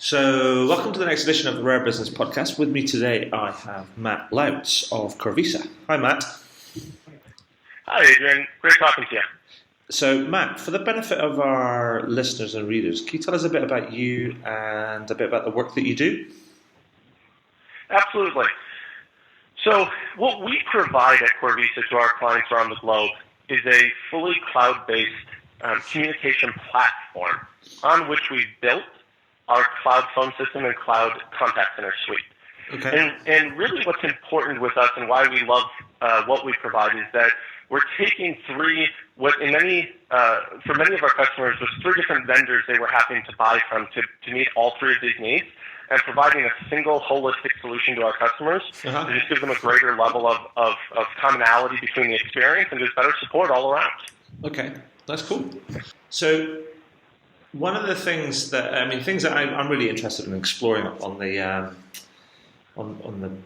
So, welcome to the next edition of the Rare Business Podcast. With me today, I have Matt Lautz of Corvisa. Hi, Matt. Hi, Adrian. Great talking to you. So, Matt, for the benefit of our listeners and readers, can you tell us a bit about you and a bit about the work that you do? Absolutely. So, what we provide at Corvisa to our clients around the globe is a fully cloud-based communication platform on which we've built our cloud phone system and cloud contact center suite. Okay. And really what's important with us and why we love what we provide is that we're taking for many of our customers, there's three different vendors they were having to buy from to meet all three of these needs, and providing a single holistic solution to our customers to just give them a greater level of commonality between the experience and just better support all around. Okay, that's cool. So, one of the things that I'm really interested in exploring on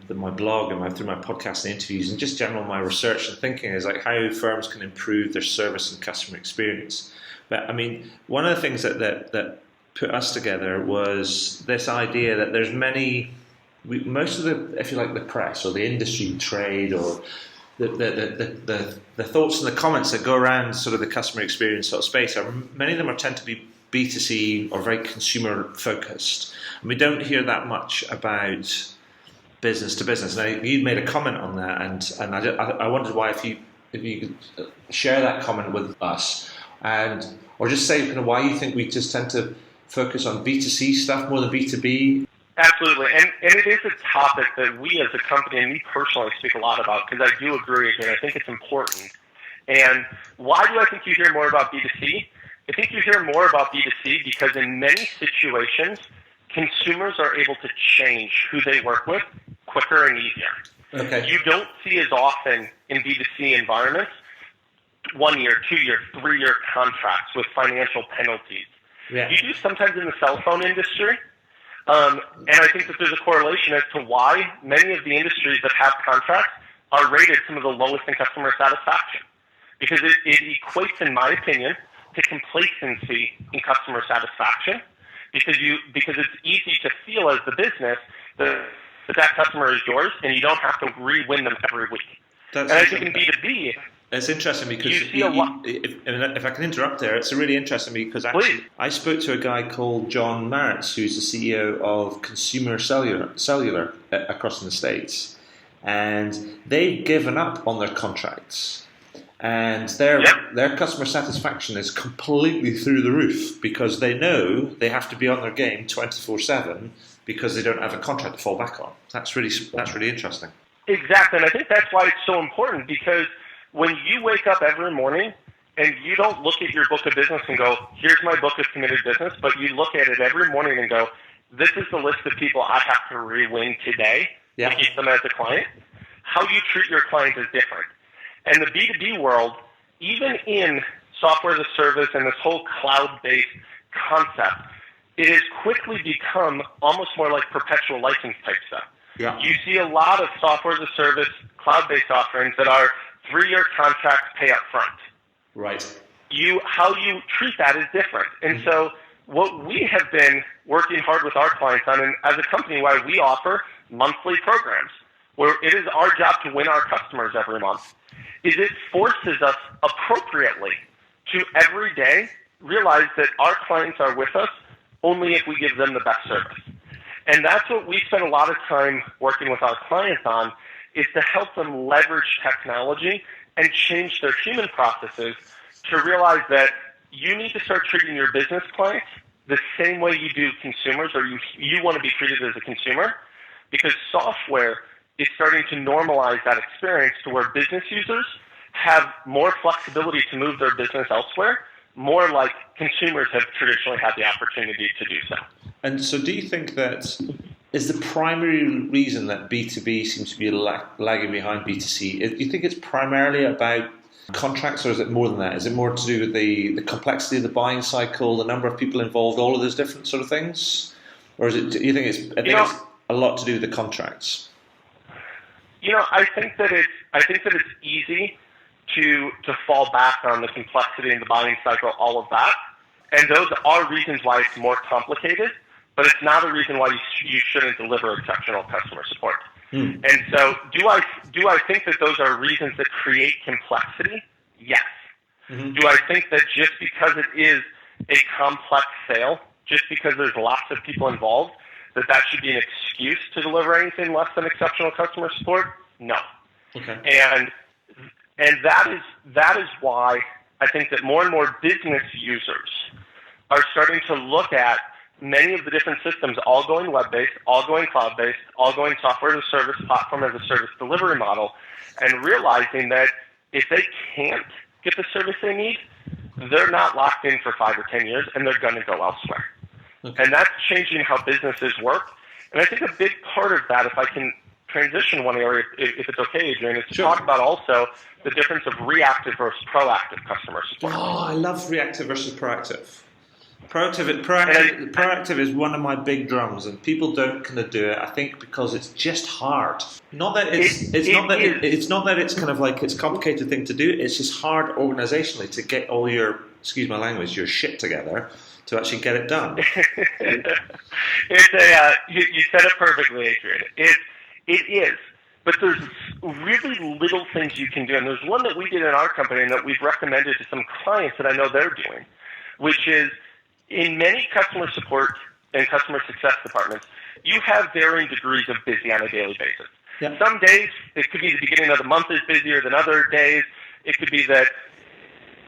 my blog and through my podcast and interviews and just general my research and thinking is like how firms can improve their service and customer experience. But I mean, one of the things that put us together was this idea that there's most of the, if you like, the press or the industry trade or the thoughts and the comments that go around sort of the customer experience sort of space many of them tend to be B2C or very consumer focused, and we don't hear that much about business to business. Now, you made a comment on that, and I wondered why if you could share that comment with us, or just say kind of why you think we just tend to focus on B2C stuff more than B2B. Absolutely, and it is a topic that we as a company and me personally speak a lot about because I do agree and I think it's important. And why do I think you hear more about B2C? I think you hear more about B2C because in many situations, consumers are able to change who they work with quicker and easier. Okay. You don't see as often in B2C environments 1 year, 2 year, 3 year contracts with financial penalties. Yeah. You do sometimes in the cell phone industry, and I think that there's a correlation as to why many of the industries that have contracts are rated some of the lowest in customer satisfaction. Because it equates, in my opinion, to complacency in customer satisfaction, because it's easy to feel as the business that customer is yours, and you don't have to re-win them every week. And I think in B2B, it's interesting because if I can interrupt there, it's really interesting because actually I spoke to a guy called John Maritz, who's the CEO of Consumer Cellular across in the States, and they've given up on their contracts. And their customer satisfaction is completely through the roof because they know they have to be on their game 24/7 because they don't have a contract to fall back on. That's really interesting. Exactly, and I think that's why it's so important because when you wake up every morning and you don't look at your book of business and go, here's my book of committed business, but you look at it every morning and go, this is the list of people I have to re-win today to keep them as a client. How you treat your client is different. And the B2B world, even in software as a service and this whole cloud-based concept, it has quickly become almost more like perpetual license type stuff. Yeah. You see a lot of software as a service, cloud-based offerings that are 3-year contracts pay up front. Right. How you treat that is different. And so what we have been working hard with our clients on, and as a company, why we offer monthly programs, where it is our job to win our customers every month, is it forces us appropriately to every day realize that our clients are with us only if we give them the best service. And that's what we spend a lot of time working with our clients on, is to help them leverage technology and change their human processes to realize that you need to start treating your business clients the same way you do consumers, or you want to be treated as a consumer, because software is starting to normalize that experience to where business users have more flexibility to move their business elsewhere, more like consumers have traditionally had the opportunity to do so. And so do you think that is the primary reason that B2B seems to be lagging behind B2C? Do you think it's primarily about contracts, or is it more than that? Is it more to do with the complexity of the buying cycle, the number of people involved, all of those different sort of things? Or is it, do you think it's a lot to do with the contracts? I think that it's easy to fall back on the complexity and the buying cycle, all of that. And those are reasons why it's more complicated. but it's not a reason why you shouldn't deliver exceptional customer support. And so do I think that those are reasons that create complexity? Yes. Do I think that just because it is a complex sale, just because there's lots of people involved, that should be an excuse to deliver anything less than exceptional customer support? No. Okay. And that is why I think that more and more business users are starting to look at many of the different systems, all going web-based, all going cloud-based, all going software as a service, platform as a service delivery model, and realizing that if they can't get the service they need, they're not locked in for 5 or 10 years, and they're going to go elsewhere. Okay. And that's changing how businesses work. And I think a big part of that, if I can transition one area, if it's okay, Adrian, is to talk about also the difference of reactive versus proactive customer support. Oh, I love reactive versus proactive. Proactive is one of my big drums, and people don't kind of do it. I think because it's just hard. Not that it's not that it's kind of like it's a complicated thing to do. It's just hard organizationally to get all your, excuse my language, your shit together to actually get it done. You said it perfectly, Adrian. It is, but there's really little things you can do, and there's one that we did in our company and that we've recommended to some clients that I know they're doing, which is, in many customer support and customer success departments, you have varying degrees of busy on a daily basis. Yep. Some days, it could be the beginning of the month is busier than other days. It could be that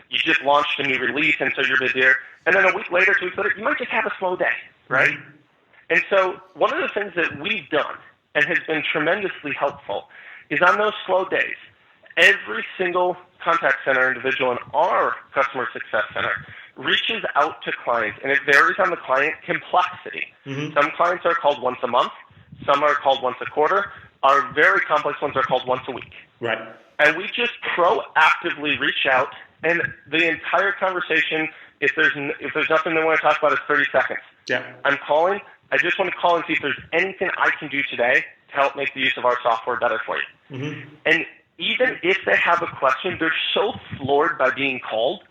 you just launched a new release and so you're busier. And then a week later, 2 weeks later, you might just have a slow day, right? Mm-hmm. And so one of the things that we've done and has been tremendously helpful is on those slow days, every single contact center individual in our customer success center reaches out to clients, and it varies on the client complexity. Mm-hmm. Some clients are called once a month, some are called once a quarter. Our very complex ones are called once a week. Right. And we just proactively reach out, and the entire conversation, if there's nothing they want to talk about, is 30 seconds. Yeah. I'm calling. I just want to call and see if there's anything I can do today to help make the use of our software better for you. Mm-hmm. And even if they have a question, they're so floored by being called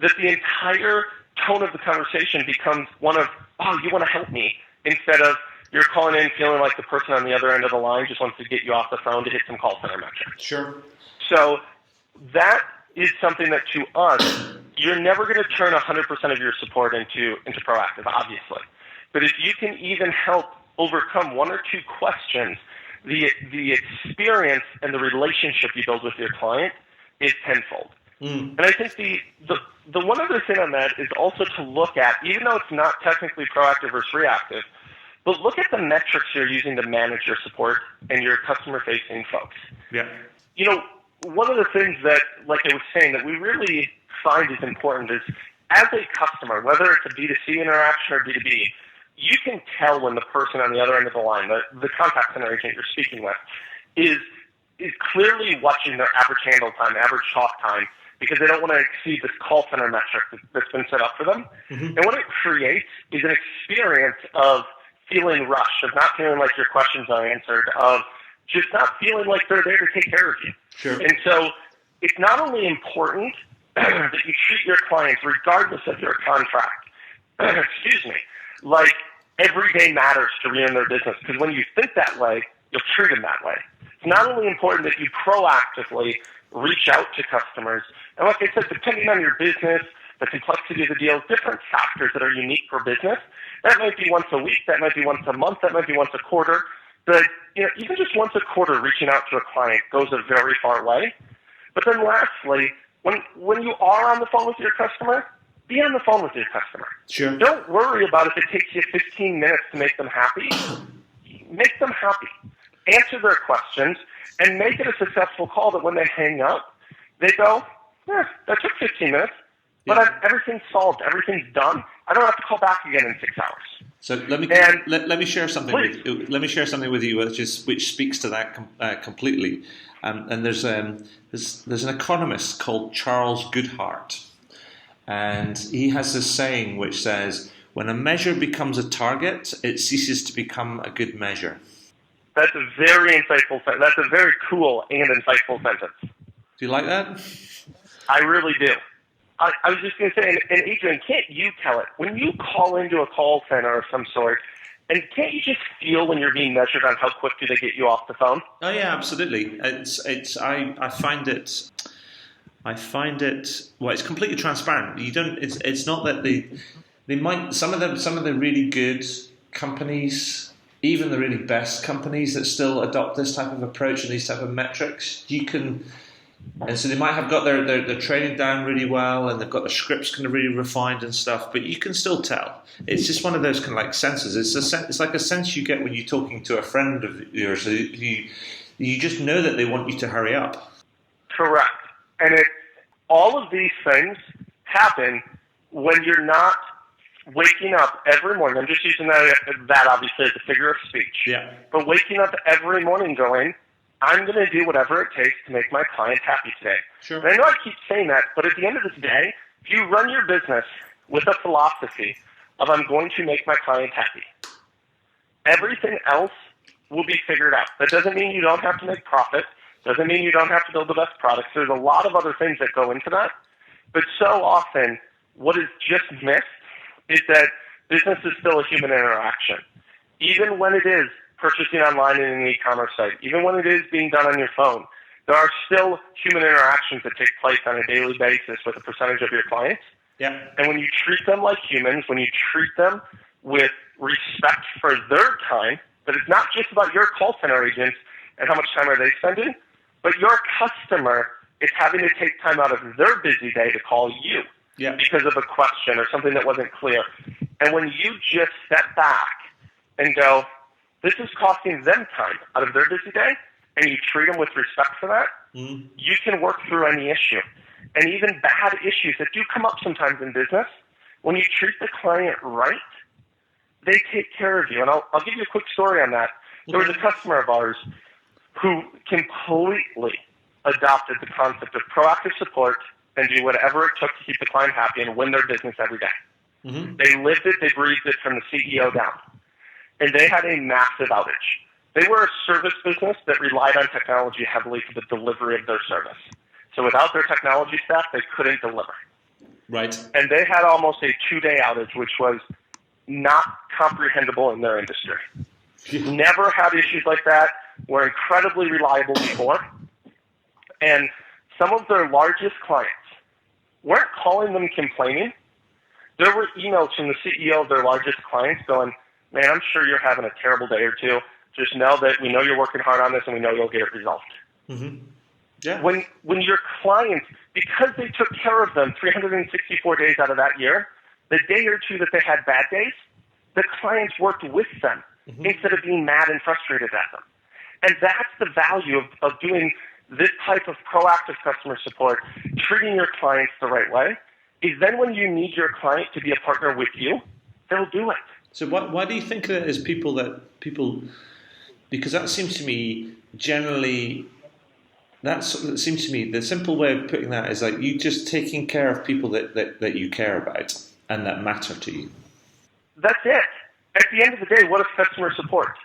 that the entire tone of the conversation becomes one of, oh, you want to help me, instead of you're calling in feeling like the person on the other end of the line just wants to get you off the phone to hit some call center metrics. Sure. So that is something that, to us, you're never going to turn 100% of your support into proactive, obviously. But if you can even help overcome 1 or 2 questions, the experience and the relationship you build with your client is tenfold. Mm. And I think the one other thing on that is also to look at, even though it's not technically proactive versus reactive, but look at the metrics you're using to manage your support and your customer-facing folks. Yeah. You know, one of the things that, like I was saying, that we really find is important is, as a customer, whether it's a B2C interaction or B2B, you can tell when the person on the other end of the line, the contact center agent you're speaking with, is clearly watching their average handle time, average talk time, because they don't want to exceed this call center metric that's been set up for them. Mm-hmm. And what it creates is an experience of feeling rushed, of not feeling like your questions are answered, of just not feeling like they're there to take care of you. Sure. And so it's not only important that you treat your clients, regardless of your contract, excuse me, like every day matters to re-earn their business, because when you think that way, you'll treat them that way. It's not only important that you proactively reach out to customers, and like I said, depending on your business, the complexity of the deal, different factors that are unique for business. That might be once a week, that might be once a month, that might be once a quarter. But even just once a quarter reaching out to a client goes a very far way. But then lastly, when you are on the phone with your customer, be on the phone with your customer. Sure. Don't worry about if it takes you 15 minutes to make them happy. Make them happy. Answer their questions, and make it a successful call that when they hang up, they go, that took 15 minutes, but everything's solved, everything's done. I don't have to call back again in 6 hours. So let me share something with you. Let me share something with you which speaks to that completely. And there's an economist called Charles Goodhart, and he has this saying which says, "When a measure becomes a target, it ceases to become a good measure." That's a very insightful. That's a very cool and insightful sentence. Do you like that? I really do. I was just going to say, and Adrian, can't you tell it? When you call into a call center of some sort, and can't you just feel when you're being measured on how quick do they get you off the phone? Oh yeah, absolutely. I find it. Well, it's completely transparent. You don't. It's not that they might some of the really good companies, even the really best companies that still adopt this type of approach and these type of metrics. And so they might have got their training down really well, and they've got the scripts kind of really refined and stuff. But you can still tell. It's just one of those kind of like senses. It's like a sense you get when you're talking to a friend of yours. You just know that they want you to hurry up. Correct. And all of these things happen when you're not waking up every morning. I'm just using that obviously as a figure of speech. Yeah. But waking up every morning going, I'm going to do whatever it takes to make my client happy today. Sure. And I know I keep saying that, but at the end of the day, if you run your business with a philosophy of I'm going to make my client happy, everything else will be figured out. That doesn't mean you don't have to make profit. Doesn't mean you don't have to build the best products. There's a lot of other things that go into that. But so often, what is just missed is that business is still a human interaction. Even when it is purchasing online in an e-commerce site, even when it is being done on your phone, there are still human interactions that take place on a daily basis with a percentage of your clients. Yeah. And when you treat them like humans, when you treat them with respect for their time, but it's not just about your call center agents and how much time are they spending, but your customer is having to take time out of their busy day to call you because of a question or something that wasn't clear. And when you just step back and go, this is costing them time out of their busy day, and you treat them with respect for that, you can work through any issue. And even bad issues that do come up sometimes in business, when you treat the client right, they take care of you. And I'll give you a quick story on that. There was a customer of ours who completely adopted the concept of proactive support and do whatever it took to keep the client happy and win their business every day. Mm-hmm. They lived it, they breathed it from the CEO down. And they had a massive outage. They were a service business that relied on technology heavily for the delivery of their service. So without their technology staff, they couldn't deliver. Right. And they had almost a 2-day outage, which was not comprehensible in their industry. Never had issues like that. Were incredibly reliable before. And some of their largest clients weren't calling them complaining. There were emails from the CEO of their largest clients going, man, I'm sure you're having a terrible day or two. Just know that we know you're working hard on this and we know you'll get it resolved. Mm-hmm. Yeah. When your clients, because they took care of them 364 days out of that year, the day or two that they had bad days, the clients worked with them instead of being mad and frustrated at them. And that's the value of doing this type of proactive customer support, treating your clients the right way, is then when you need your client to be a partner with you, they'll do it. So why do you think that is people, because that seems to me generally, it seems to me the simple way of putting that is like you just taking care of people that you care about and that matter to you. That's it. At the end of the day, what is customer support?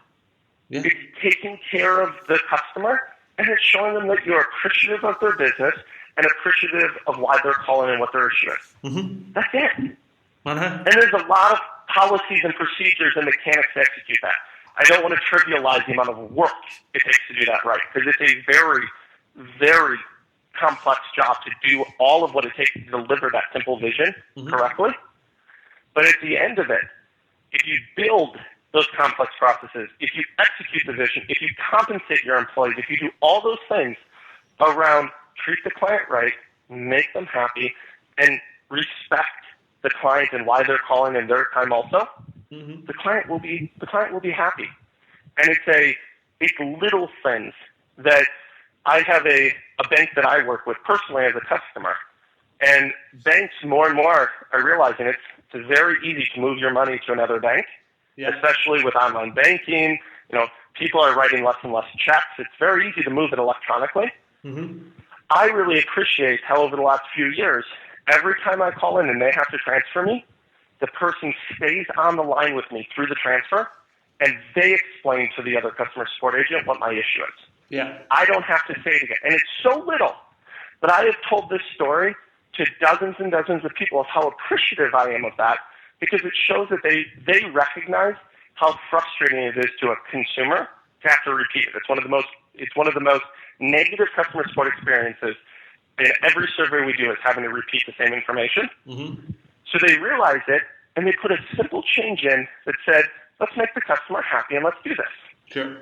Yeah. It's taking care of the customer and it's showing them that you're appreciative of their business and appreciative of why they're calling and what their issue is. Mm-hmm. That's it. Uh-huh. And there's a lot of policies and procedures and mechanics to execute that. I don't want to trivialize the amount of work it takes to do that right, because it's a very, very complex job to do all of what it takes to deliver that simple vision correctly. But at the end of it, if you build those complex processes, if you execute the vision, if you compensate your employees, if you do all those things around treat the client right, make them happy, and respect the client and why they're calling in their time also, the client will be happy. And it's little things that I have a bank that I work with personally as a customer, and banks more and more are realizing it's very easy to move your money to another bank, especially with online banking. You know, people are writing less and less checks. It's very easy to move it electronically. I really appreciate how over the last few years, every time I call in and they have to transfer me, the person stays on the line with me through the transfer, and they explain to the other customer support agent what my issue is. Yeah. I don't have to say it again. And it's so little, but I have told this story to dozens and dozens of people of how appreciative I am of that, because it shows that they recognize how frustrating it is to a consumer to have to repeat it. It's one of the most negative customer support experiences in every survey we do, is having to repeat the same information. Mm-hmm. So they realized it, and they put a simple change in that said, let's make the customer happy and let's do this. Sure.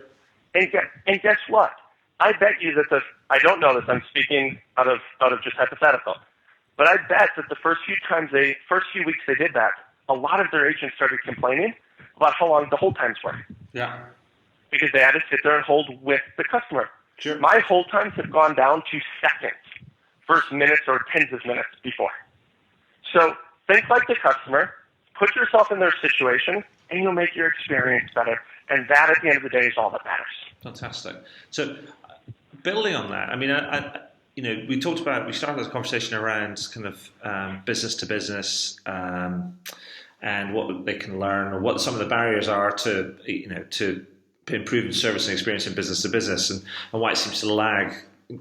And guess what? I bet you that I don't know this, I'm speaking out of just hypothetical, but I bet that the first few weeks they did that, a lot of their agents started complaining about how long the hold times were. Yeah. Because they had to sit there and hold with the customer. Sure. My hold times have gone down to seconds versus minutes or tens of minutes before. So think like the customer, put yourself in their situation, and you'll make your experience better. And that, at the end of the day, is all that matters. Fantastic. So, building on that, I mean, we started this conversation around kind of business to business and what they can learn, or what some of the barriers are to improving service and experience in business to business, and why it seems to lag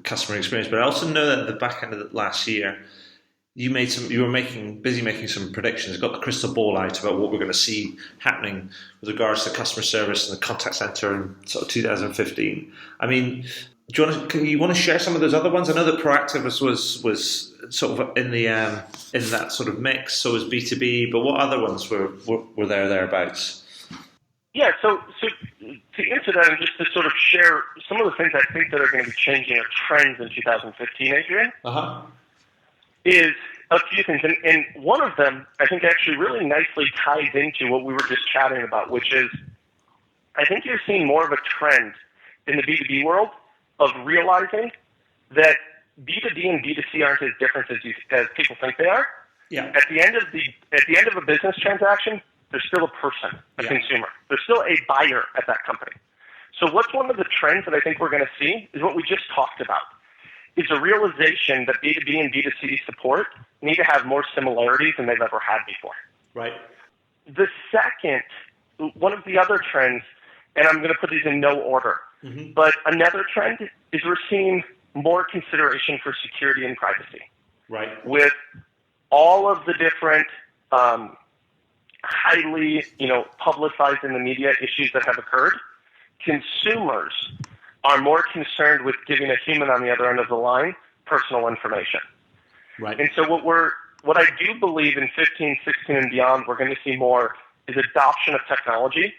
customer experience. But I also know that at the back end of the last year, you were busy making some predictions, got the crystal ball out about what we're going to see happening with regards to customer service and the contact center in sort of 2015. I mean, do you want to share some of those other ones? I know that Proactive was sort of in that sort of mix. So was B2B, but what other ones were thereabouts? Yeah, so to answer that, and just to sort of share some of the things I think that are going to be changing or trends in 2015, Adrian, is a few things. And one of them, I think, actually really nicely ties into what we were just chatting about, which is I think you're seeing more of a trend in the B2B world of realizing that B2B and B2C aren't as different as people think they are. Yeah. At the end of a business transaction, there's still a person, a consumer. There's still a buyer at that company. So what's one of the trends that I think we're going to see is what we just talked about, is a realization that B2B and B2C support need to have more similarities than they've ever had before. Right. The second, one of the other trends, and I'm going to put these in no order, but another trend is we're seeing more consideration for security and privacy. Right. With all of the different highly, publicized in the media issues that have occurred, consumers are more concerned with giving a human on the other end of the line personal information. Right. And so what I do believe in 15, 16, and beyond we're going to see more is adoption of technology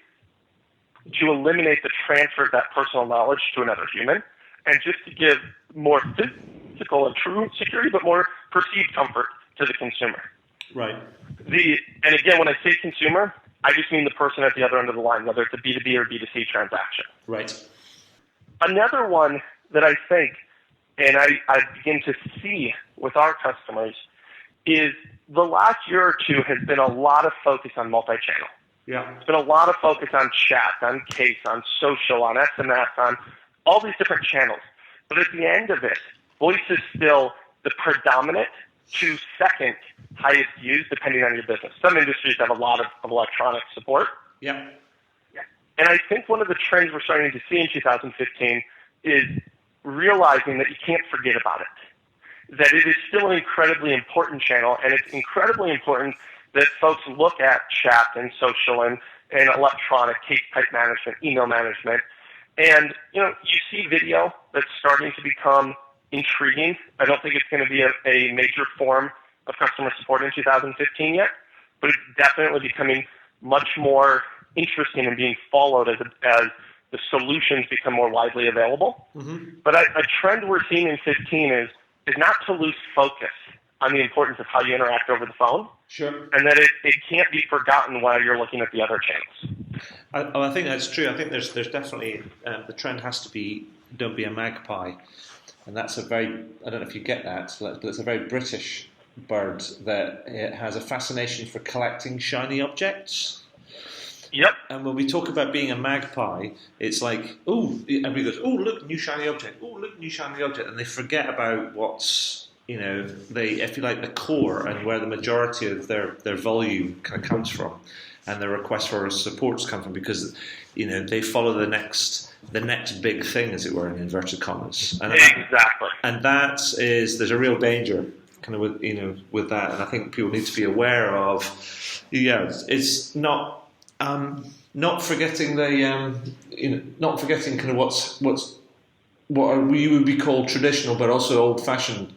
to eliminate the transfer of that personal knowledge to another human, and just to give more physical and true security, but more perceived comfort to the consumer. Right. And again, when I say consumer, I just mean the person at the other end of the line, whether it's a B2B or B2C transaction. Right. Another one that I think, and I begin to see with our customers, is the last year or two has been a lot of focus on multi-channel. Yeah. It's been a lot of focus on chat, on case, on social, on SMS, on all these different channels. But at the end of it, voice is still the predominant to second highest used, depending on your business. Some industries have a lot of electronic support. Yeah. And I think one of the trends we're starting to see in 2015 is realizing that you can't forget about it, that it is still an incredibly important channel, and it's incredibly important that folks look at chat and social and electronic case type management, email management. And, you see video that's starting to become intriguing. I don't think it's going to be a major form of customer support in 2015 yet, but it's definitely becoming much more interesting and being followed as the solutions become more widely available. But a trend we're seeing in 15 is not to lose focus on the importance of how you interact over the phone. Sure. And that it can't be forgotten while you're looking at the other channels. I think that's true. I think there's definitely the trend has to be don't be a magpie, and that's I don't know if you get that, but it's a very British bird that it has a fascination for collecting shiny objects. Yep. And when we talk about being a magpie, it's like, everybody goes, look, new shiny object. Look, new shiny object, and they forget about what's if you like, the core and where the majority of their volume kind of comes from, and the request for supports come from, because they follow the next big thing, as it were, in inverted commas. And exactly. And there's a real danger kind of with that, and I think people need to be aware of. It's not forgetting not forgetting kind of what we would be called traditional, but also old-fashioned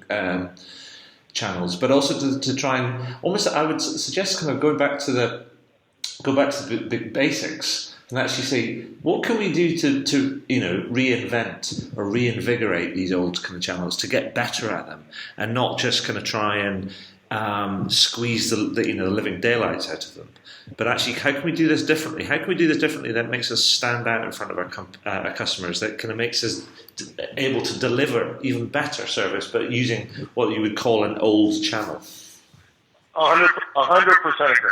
channels, but also to try and almost, I would suggest, kind of go back to the basics and actually say, what can we do to reinvent or reinvigorate these old kind of channels to get better at them, and not just kind of try and squeeze the living daylights out of them, but actually, how can we do this differently? How can we do this differently that makes us stand out in front of our customers, that kind of makes us able to deliver even better service, but using what you would call an old channel? 100% agree.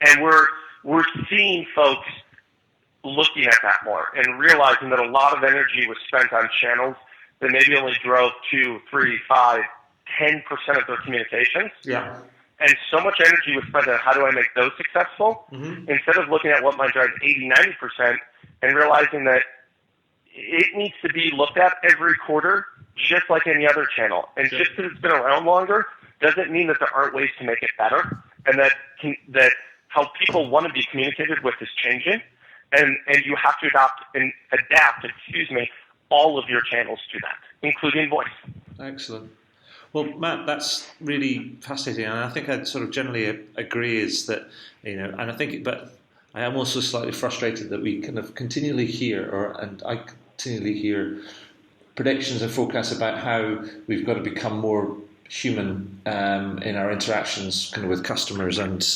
And we're seeing folks looking at that more and realizing that a lot of energy was spent on channels that maybe only drove 2, 3, 5, 10% of their communications. Yeah. And so much energy was spent on how do I make those successful, instead of looking at what might drive 80, 90% and realizing that it needs to be looked at every quarter just like any other channel. And just because it's been around longer doesn't mean that there aren't ways to make it better, and that how people want to be communicated with is changing, and you have to adapt all of your channels to that, including voice. Excellent. Well, Matt, that's really fascinating, and I think I'd sort of generally agree is that, and I think, but I am also slightly frustrated that we kind of continually hear, and I continually hear predictions and forecasts about how we've got to become more human in our interactions kind of with customers and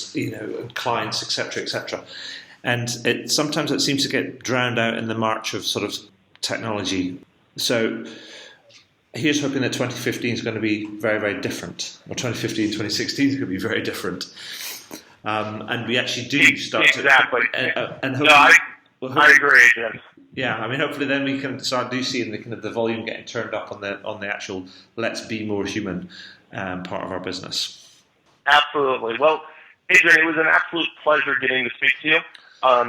clients, etc. And sometimes it seems to get drowned out in the march of sort of technology. So here's hoping that 2015 is going to be very, very different, or 2015, 2016 is going to be very different, and we actually do start exactly. And I agree, Jim. Yeah, I mean, hopefully then we can start seeing the kind of the volume getting turned up on the actual let's be more human part of our business. Absolutely. Well, Adrian, it was an absolute pleasure getting to speak to you.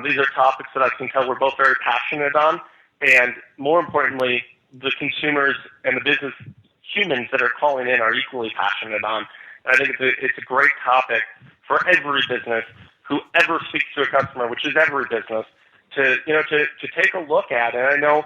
These are topics that I can tell we're both very passionate on, and more importantly, the consumers and the business humans that are calling in are equally passionate on. And I think it's a great topic for every business who ever speaks to a customer, which is every business, to take a look at. And I know,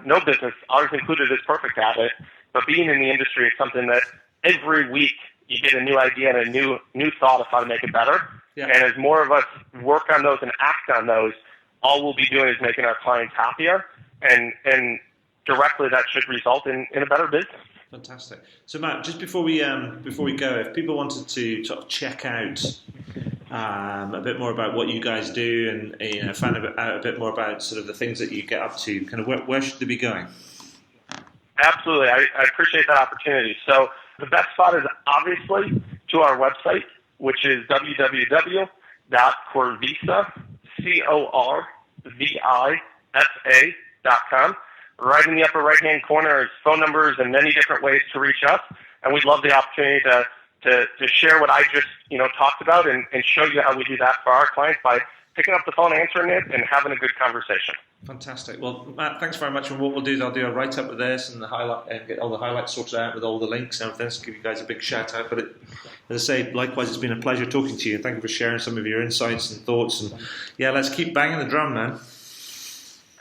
no business, ours included, is perfect at it, but being in the industry is something that every week you get a new idea and a new thought of how to make it better. Yeah. And as more of us work on those and act on those, all we'll be doing is making our clients happier, and directly that should result in a better business. Fantastic. So Matt, just before we go, if people wanted to sort of check out a bit more about what you guys do and find out a bit more about sort of the things that you get up to, kind of where should they be going? Absolutely. I appreciate that opportunity. So the best spot is obviously to our website, which is www.corvisa, corvisa.com. Right in the upper right-hand corner is phone numbers and many different ways to reach us, and we'd love the opportunity to share what I just talked about and show you how we do that for our clients by picking up the phone, answering it, and having a good conversation. Fantastic. Well, Matt, thanks very much. And what we'll do is I'll do a write-up with this and get all the highlights sorted out with all the links and everything. So give you guys a big shout out. But as I say, likewise, it's been a pleasure talking to you. Thank you for sharing some of your insights and thoughts. And yeah, let's keep banging the drum, man.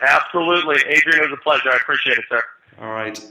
Absolutely. Adrian, it was a pleasure. I appreciate it, sir. All right.